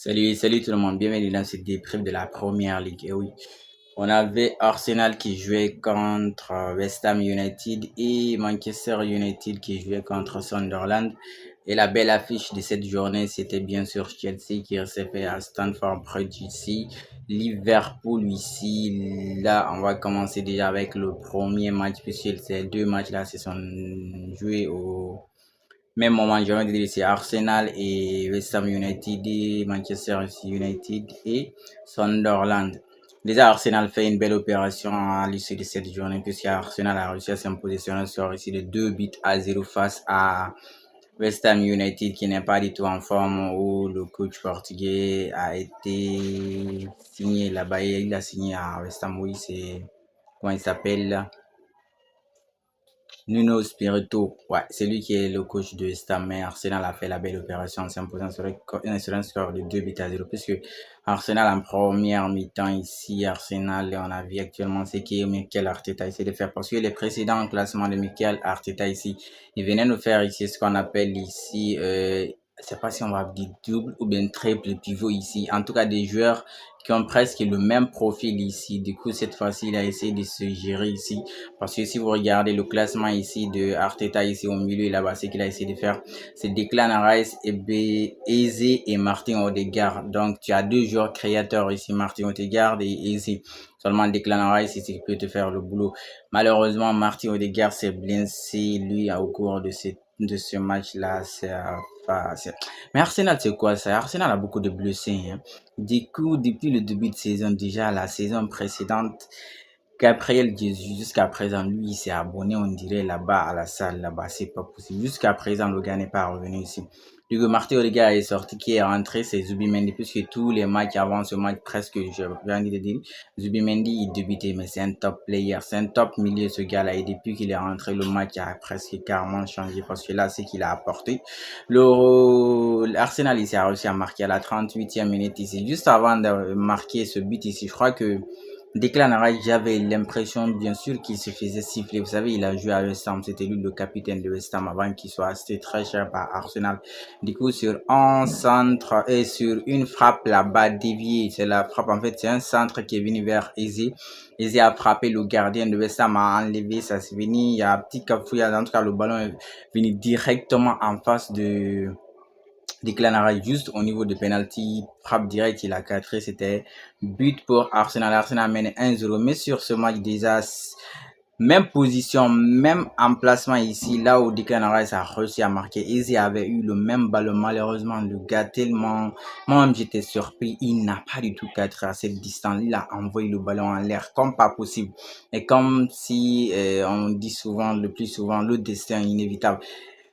Salut tout le monde, bienvenue dans cette débrief de la première ligue. Et oui, on avait Arsenal qui jouait contre West Ham United et Manchester United qui jouait contre Sunderland. Et la belle affiche de cette journée, c'était bien sûr Chelsea qui recevait à Stamford Bridge ici. Liverpool ici. Là, on va commencer déjà avec le premier match puisque ces deux matchs-là se sont joués au même moment, j'ai envie de dire, c'est Arsenal et West Ham United et Manchester United et Sunderland. Déjà, Arsenal fait une belle opération à l'issue de cette journée puisque Arsenal a réussi à s'imposer sur un score ici de 2 buts à 0 face à West Ham United qui n'est pas du tout en forme où le coach portugais a été signé là-bas. Il a signé à West Ham, oui, c'est, comment il s'appelle là? Nuno Spirito, ouais, c'est lui qui est le coach de West Ham, mais Arsenal a fait la belle opération en s'imposant sur un score de 2 buts à 0, puisque Arsenal en première mi-temps ici, Arsenal, on a vu actuellement ce que Mikel Arteta essaie de faire, parce que les précédents classements de Mikel Arteta ici, il venait nous faire ici ce qu'on appelle ici, je sais pas si on va dire double ou bien triple pivot ici, en tout cas des joueurs qui ont presque le même profil ici. Du coup, cette fois-ci, il a essayé de se gérer ici. Parce que si vous regardez le classement ici de Arteta ici au milieu et là-bas, ce qu'il a essayé de faire, c'est Declan Rice, Eze et Martin Odegaard. Donc, tu as deux joueurs créateurs ici, Martin Odegaard et Eze. Seulement Declan Rice ici qui peut te faire le boulot. Malheureusement, Martin Odegaard s'est blessé, lui, au cours de ce match-là. Mais Arsenal, c'est quoi ça? Arsenal a beaucoup de blessés, hein. Du coup, depuis le début de saison, déjà la saison précédente, Gabriel Jesus, jusqu'à présent, lui, il s'est abonné, on dirait, là-bas à la salle, là-bas, c'est pas possible. Jusqu'à présent, le gars n'est pas revenu ici. Du coup, Martin Odegaard est sorti, qui est rentré, c'est Zubimendi, puisque tous les matchs avant ce match, presque, je viens de dire, Zubimendi, il débutait, mais c'est un top player, c'est un top milieu, ce gars-là, et depuis qu'il est rentré, le match a presque carrément changé, parce que là, c'est qu'il a apporté. L'Arsenal, il s'est réussi à marquer à la 38e minute ici, juste avant de marquer ce but ici, je crois que Declan Rice, j'avais l'impression, bien sûr, qu'il se faisait siffler. Vous savez, il a joué à West Ham. C'était lui le capitaine de West Ham avant qu'il soit acheté très cher par Arsenal. Du coup, sur un centre et sur une frappe là-bas déviée, c'est la frappe, en fait, c'est un centre qui est venu vers Eze. Eze a frappé le gardien de West Ham, a enlevé, ça c'est venu. Il y a un petit cafouillage. En tout cas, le ballon est venu directement en face de Declan Rice, juste au niveau de penalty, frappe directe, il a cadré, c'était but pour Arsenal. Arsenal mène 1-0, mais sur ce match déjà, même position, même emplacement ici, là où Declan Rice a réussi à marquer. Eze avait eu le même ballon, malheureusement, le gars tellement, moi-même j'étais surpris, il n'a pas du tout cadré à cette distance, il a envoyé le ballon en l'air comme pas possible. Et comme si, on dit souvent, le plus souvent, le destin est inévitable.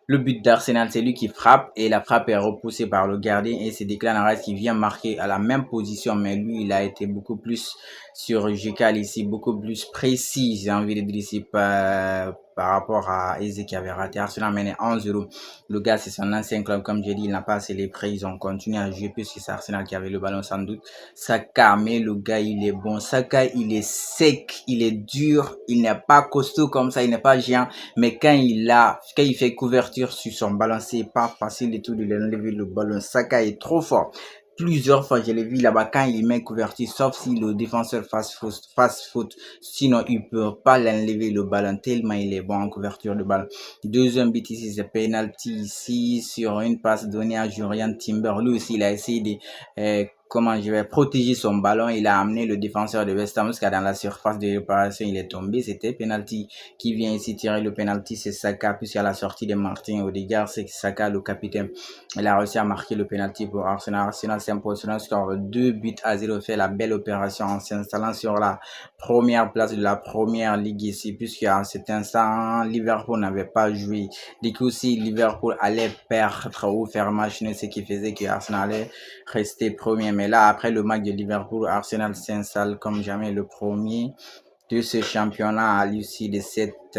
Le but d'Arsenal, c'est lui qui frappe et la frappe est repoussée par le gardien et c'est Declan Rice qui vient marquer à la même position, mais lui, il a été beaucoup plus chirurgical ici, beaucoup plus précis, j'ai envie de dire ici, par rapport à Eze qui avait raté. Arsenal menait 1-0. Le gars, c'est son ancien club, comme j'ai dit, il n'a pas célébré, ils ont continué à jouer puisque c'est Arsenal qui avait le ballon sans doute. Saka, mais le gars, il est bon. Saka, il est sec, il est dur, il n'est pas costaud comme ça, il n'est pas géant. Mais quand il fait couverture sur son ballon, c'est pas facile du tout de l'enlever le ballon. Saka est trop fort. Plusieurs fois, je l'ai vu là-bas quand il met couverture, sauf si le défenseur fasse faute. Sinon, il peut pas l'enlever le ballon tellement il est bon en couverture de ballon. Deuxième but ici, c'est penalty ici sur une passe donnée à Julian Timber. Lui aussi, il a essayé de, comment je vais protéger son ballon. Il a amené le défenseur de West Ham jusqu'à dans la surface de réparation. Il est tombé. C'était penalty. Qui vient ici tirer le penalty, c'est Saka, puisqu'à la sortie de Martin Odegaard, c'est Saka, le capitaine. Il a réussi à marquer le penalty pour Arsenal. Arsenal s'impose sur un score 2 buts à 0, fait la belle opération en s'installant sur la première place de la première ligue ici, puisqu'à cet instant, Liverpool n'avait pas joué. Du coup, si Liverpool allait perdre ou faire match nul, ce qui faisait que Arsenal allait rester premier. Mais là, après le match de Liverpool, Arsenal s'installe comme jamais le premier de ce championnat à l'issue de cette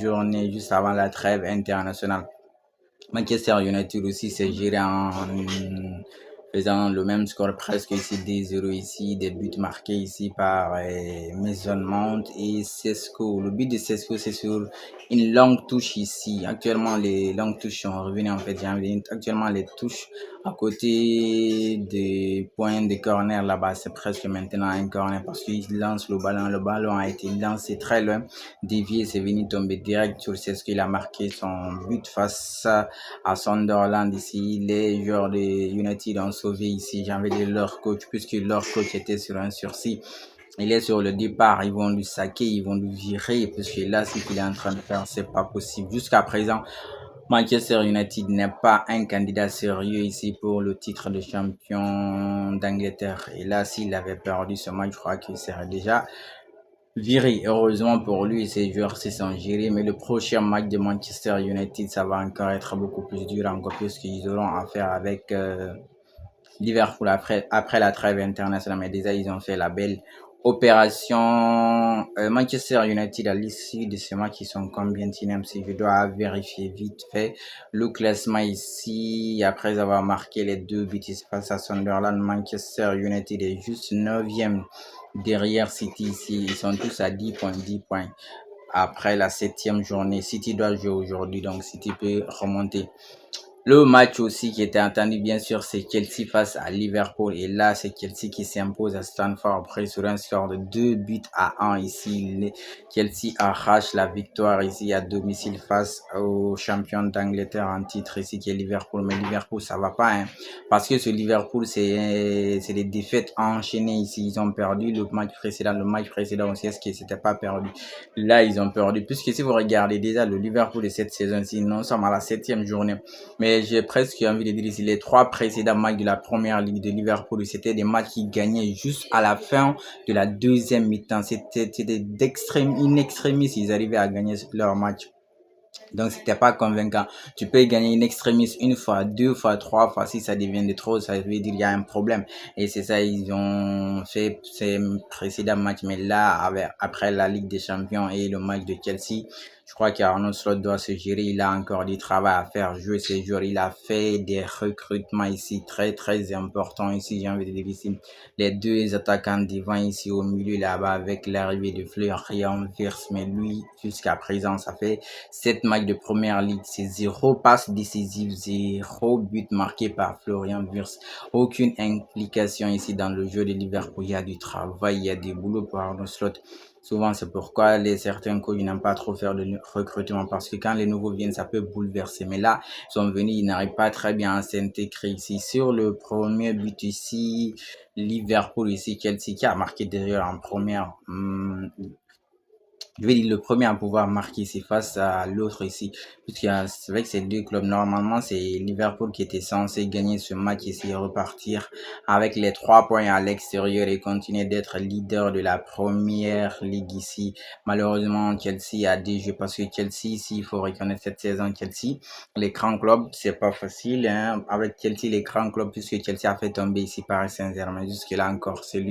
journée juste avant la trêve internationale. Manchester United aussi s'est géré faisant le même score presque ici 2-0 ici, des buts marqués ici par Mason Mount et Sesko. Le but de Sesko, c'est sur une longue touche ici. Actuellement, les longues touches sont revenues en fait. Actuellement, les touches à côté des points de corner là-bas, c'est presque maintenant un corner parce qu'il lance le ballon. Le ballon a été lancé très loin, dévié, c'est venu tomber direct sur Sesko. Il a marqué son but face à Sunderland ici. Les joueurs de United ont sauvé ici, j'ai envie de dire leur coach, puisque leur coach était sur un sursis. Il est sur le départ, ils vont lui saquer, ils vont lui virer, parce que là, ce qu'il est en train de faire, c'est pas possible. Jusqu'à présent, Manchester United n'est pas un candidat sérieux ici pour le titre de champion d'Angleterre. Et là, s'il avait perdu ce match, je crois qu'il serait déjà viré. Heureusement pour lui, ses joueurs se sont gérés. Mais le prochain match de Manchester United, ça va encore être beaucoup plus dur, encore plus qu'ils auront à faire avec Liverpool après la trêve internationale. Mais déjà, ils ont fait la belle opération. Manchester United, à l'issue de ce match, ils sont combien de si je dois vérifier vite fait le classement ici. Après avoir marqué les 2 buts face à Sunderland, Manchester United est juste 9e derrière City ici. Ils sont tous à 10 points, 10 points. Après la 7e journée, City doit jouer aujourd'hui, donc City peut remonter. Le match aussi qui était attendu, bien sûr, c'est Chelsea face à Liverpool. Et là, c'est Chelsea qui s'impose à Stamford Bridge sur un score de 2 buts à 1 ici. Chelsea arrache la victoire ici à domicile face au champion d'Angleterre en titre ici qui est Liverpool. Mais Liverpool, ça va pas, hein. Parce que ce Liverpool, c'est des défaites enchaînées ici. Ils ont perdu le match précédent aussi, est-ce qu'ils s'étaient pas perdu. Là, ils ont perdu. Puisque si vous regardez déjà le Liverpool de cette saison-ci, nous sommes à la 7e journée. Mais j'ai presque envie de dire ici, les 3 précédents matchs de la première ligue de Liverpool, c'était des matchs qui gagnaient juste à la fin de la deuxième mi-temps. C'était in extremis, ils arrivaient à gagner leur match. Donc, c'était pas convaincant. Tu peux gagner une extrémiste une fois, 2 fois, 3 fois. Si ça devient de trop, ça veut dire qu'il y a un problème. Et c'est ça, ils ont fait ces précédents matchs. Mais là, après la Ligue des Champions et le match de Chelsea, je crois qu'Arnaud Slot doit se gérer. Il a encore du travail à faire, jouer ses joueurs. Il a fait des recrutements ici très, très importants ici. J'ai envie de dire ici. Les 2 attaquants devant ici au milieu là-bas avec l'arrivée de Florian Wirtz. Mais lui, jusqu'à présent, ça fait 7 matchs de première ligue, c'est 0 passe décisive, 0 but marqué par Florian Wirtz. Aucune implication ici dans le jeu de Liverpool. Il y a du travail, il y a des boulots pour Arnaud Slot. Souvent, c'est pourquoi certains coachs n'aiment pas trop faire de recrutement parce que quand les nouveaux viennent, ça peut bouleverser. Mais là, ils sont venus, ils n'arrivent pas très bien à s'intégrer ici. Sur le premier but ici, Liverpool ici, Chelsea qui a marqué derrière en première. Je vais dire le premier à pouvoir marquer c'est face à l'autre ici. Puisque c'est vrai que ces 2 clubs, normalement, c'est Liverpool qui était censé gagner ce match ici et repartir avec les 3 points à l'extérieur et continuer d'être leader de la première ligue ici. Malheureusement, Chelsea a des jeux parce que Chelsea, ici, il faut reconnaître cette saison, Chelsea, les grands clubs, c'est pas facile, hein. Avec Chelsea, les grands clubs, puisque Chelsea a fait tomber ici Paris Saint-Germain. Jusque là encore, c'est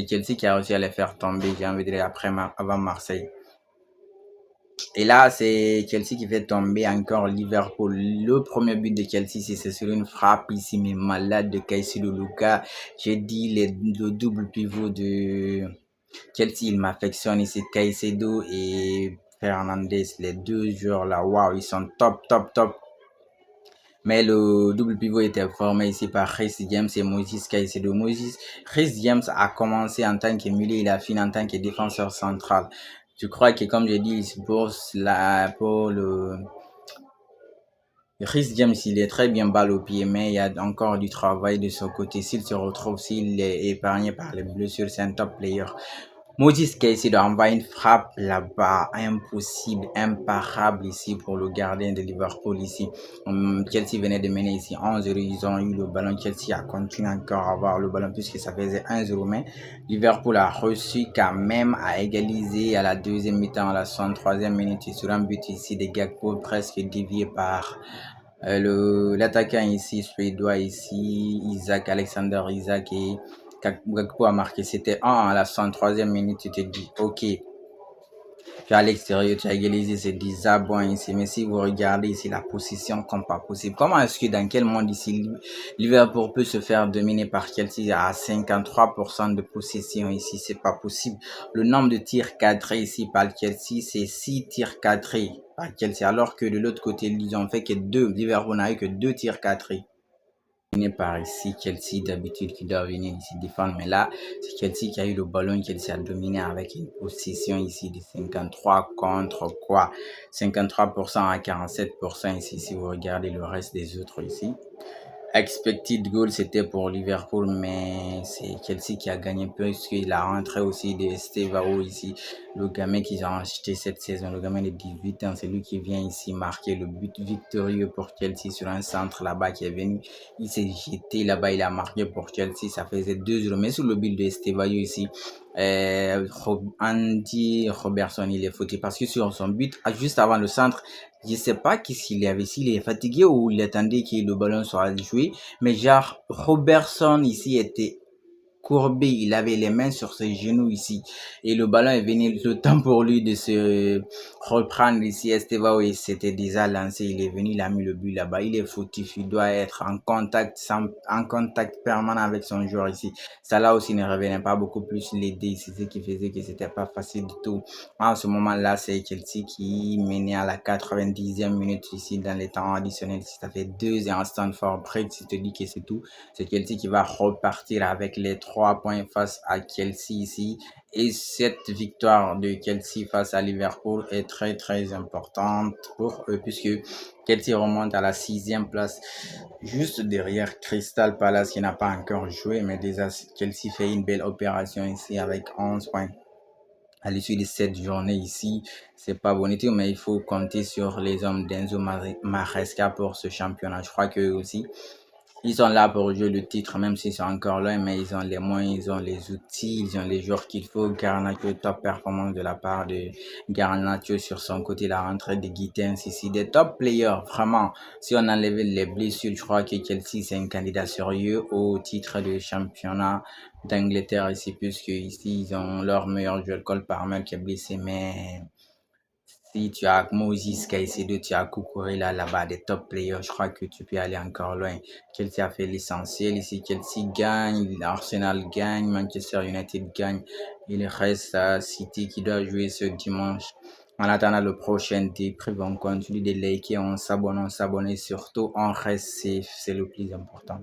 Chelsea qui a réussi à les faire tomber, j'ai envie de dire, avant Marseille. Et là, c'est Chelsea qui fait tomber encore Liverpool. Le premier but de Chelsea, c'est sur une frappe ici, mais malade de Caicedo Luka. J'ai dit le double pivot de Chelsea, il m'affectionne ici. Caicedo et Fernandes, les 2 joueurs là, waouh, ils sont top, top, top. Mais le double pivot était formé ici par Reece James et Moses Caicedo. Reece James a commencé en tant que milieu, il a fini en tant que défenseur central. Je crois que comme je dis, pour le Reece James, il est très bien balle au pied, mais il y a encore du travail de son côté. S'il est épargné par les blessures, c'est un top player. Moses Caicedo envoie une frappe là-bas, impossible, imparable ici pour le gardien de Liverpool ici. Chelsea venait de mener ici 11-0, ils ont eu le ballon. Chelsea a continué encore à avoir le ballon puisque ça faisait 1-0, mais Liverpool a reçu quand même à égaliser à la deuxième mi-temps, à la 63e minute sur un but ici de Gakpo presque dévié par l'attaquant ici suédois ici, Alexander Isaac et Gakpo a marqué, c'était 1 à la 103e minute, tu te dis, ok, Tu as à l'extérieur, tu as égalisé, c'est désarmant ici. Mais si vous regardez ici, la position comme pas possible. Comment est-ce que dans quel monde ici, Liverpool peut se faire dominer par Chelsea à 53% de possession ici? C'est pas possible. Le nombre de tirs cadrés ici par Chelsea, c'est 6 tirs cadrés par Chelsea. Alors que de l'autre côté, ils ont fait que 2. Liverpool n'a eu que 2 tirs cadrés par ici. Chelsea d'habitude qui doit venir ici défendre, mais là c'est Chelsea qui a eu le ballon. Chelsea a dominé avec une possession ici de 53 contre quoi 53% à 47% ici. Si vous regardez le reste des autres ici, expected goal, c'était pour Liverpool, mais c'est Chelsea qui a gagné puisqu'il a rentré aussi de Estevao ici, le gamin qu'ils ont acheté cette saison, le gamin de 18 ans, c'est lui qui vient ici marquer le but victorieux pour Chelsea sur un centre là-bas qui est venu. Il s'est jeté là-bas, il a marqué pour Chelsea, ça faisait 2-0, mais sur le but de Estevao ici, Andy Robertson, il est fauté parce que sur son but, juste avant le centre, je sais pas qu'est-ce qu'il y avait, s'il est fatigué ou il attendait que le ballon soit joué, mais genre, Robertson ici était courbé, il avait les mains sur ses genoux ici et le ballon est venu, le temps pour lui de se reprendre ici. Estevao, il s'était déjà lancé, il est venu, il a mis le but là-bas, il est fautif, il doit être en contact permanent avec son joueur ici. Ça là aussi ne revenait pas beaucoup plus l'aider ici, ce qui faisait que c'était pas facile du tout. En ce moment-là, c'est Chelsea qui menait à la 90e minute ici dans les temps additionnels. Ça fait 2 à Stamford Bridge, si tu dis que c'est tout. C'est Chelsea qui va repartir avec les 3 points face à Chelsea ici. Et cette victoire de Chelsea face à Liverpool est très très importante pour eux puisque Chelsea remonte à la 6e place juste derrière Crystal Palace qui n'a pas encore joué, mais déjà Chelsea fait une belle opération ici avec 11 points à l'issue de cette journée ici. C'est pas bon tout, mais il faut compter sur les hommes d'Enzo Maresca pour ce championnat. Je crois que aussi ils sont là pour jouer le titre, même s'ils sont encore loin, mais ils ont les moyens, ils ont les outils, ils ont les joueurs qu'il faut. Garnacho, top performance de la part de Garnacho sur son côté, la rentrée de Gittens ici, des top players, vraiment. Si on enlève les blessures, je crois que Chelsea c'est un candidat sérieux au titre de championnat d'Angleterre ici, puisque ici ils ont leur meilleur joueur, Cole Palmer qui est blessé, mais si tu as Moses Caicedo, tu as Cucurella là-bas, des top players, je crois que tu peux aller encore loin. Chelsea a fait l'essentiel ici. Chelsea gagne, Arsenal gagne, Manchester United gagne. Il reste à City qui doit jouer ce dimanche. En attendant le prochain débrief, on continue de liker, on s'abonne surtout, on reste safe, c'est le plus important.